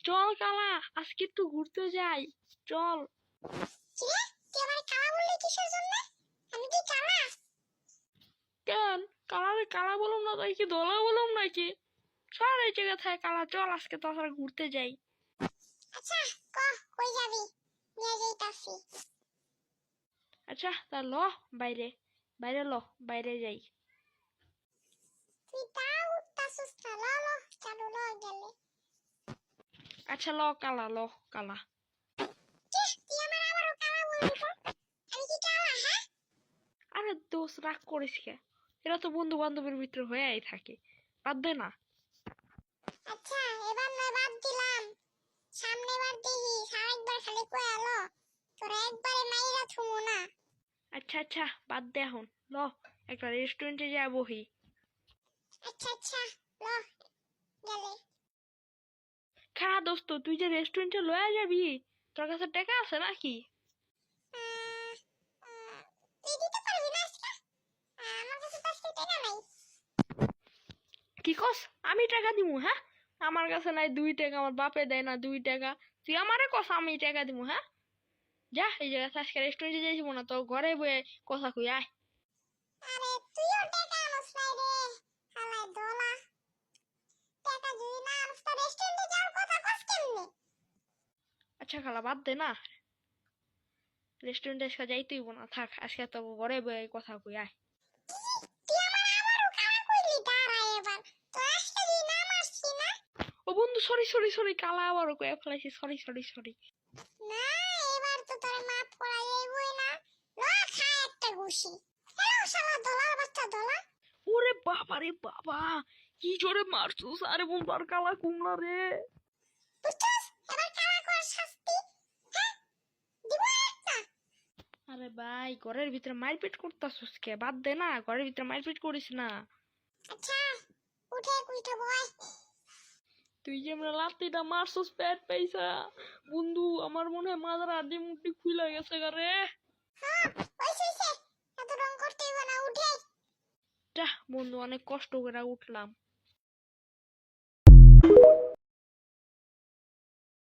চল কালা, আজকে একটু ঘুরতে যাই, চল। কিরে, তুই আমার কালা বললি কিসের জন্য? আমি কি কালা? কেন কালারে কালা বলুম না তাই কি দলা বলুম নাকি? চল এই জায়গা থাকে কালা, চল আজকে তাছাড়া ঘুরতে যাই। আচ্ছা, কই যাবি? নিয়ে যাইতাছি। আচ্ছা তা ল, বাইরে বাইরে ল, বাইরে যাই। তুই তাও উঠতাছিস না, ল চালু ল গেলে। আচ্ছা ল কালা, ল কালা। কি, তুই আমার আবারও কালা বললি তো? আমি কি কালা, হ্যাঁ? আরে দোষ, রাগ করিস কে? এরা তো বন্ধু বান্ধবের ভিতরে হয়েই থাকে, বাদ দে না। আচ্ছা, এবার নয় বাদ দিলাম। সামনেবার দেখিস আরেকবার খালি কয়ে আলো, তোরা একবারে মাইরা থুমু না। আচ্ছা আচ্ছা বাদ দে এখন, ল একটা রেস্টুরেন্টে যা বহি। আচ্ছা আচ্ছা, ল গেলে। খারাপ দোস্ত, তুই যে রেস্টুরেন্টে লয়ে যাবি, তোর কাছে টাকা আছে নাকি? আহ, আহ, তুই দিতে পারবি না আজকে? আমার কাছে তো আজকে টাকা নাই। কি কস? আমি টাকা দিমু, হ্যাঁ? আমার কাছে নাই 2 টাকা, আমার বাপে দেয় না 2 টাকা। তুই আমারে কস আমি টাকা দিমু, হ্যাঁ? যা, এই জায়গা আজকে রেস্টুরেন্টে যাইব না তো, ঘরে বয়ে কথা কই আয়। আরে তুইও টাকা আনস নাই রে, হালাই দোলা। টাকা যদি না আনস তো রেস্টুরেন্টে যাওয়ার কথা কস কেমনে? আচ্ছা খালা বাদ দে না, রেস্টুরেন্টে আজকে যাইতেইব না, থাক আজকে তো ঘরে বয়ে কথা কই আয়। তুই আমার আবারও কালা কইলি, দাঁড়া এবার। তো আজকে যদি না মারছি না? ও বন্ধু, সরি সরি সরি, কালা আবারও কয়ে ফেলাইছি, সরি সরি সরি। না, এবার তো তোর মাফ করা যাইবই না। ল, খা একটা ঘুষি। হ্যালো শালা দলার বাচ্চা দলা। ওরে বাবা রে বাবা, কি জোরে মারছুস! আরে বন্ধু আর কালা কুমড়া রে। বুঝছস? এবার কালা করার শাস্তি। হ্যাঁ, দিব একটা। আরে ভাই, ঘরের ভিতরে মারপিট করতাছস কে? বাদ দে না, ঘরের ভিতরে মারপিট করিস না। আচ্ছা, উঠে কুইটা বয়। তুই যে আমরা লাত্তিটা মারছস পেট পাইছা, বন্ধু আমার মনে হয় মাথার আড্ডি মুড্ডি খুইলা গেছে গারে। হ্যাঁ, ওইসে এত রং করতে হইব না, উঠে। যা বন্ধু, অনেক কষ্ট করে উঠলাম।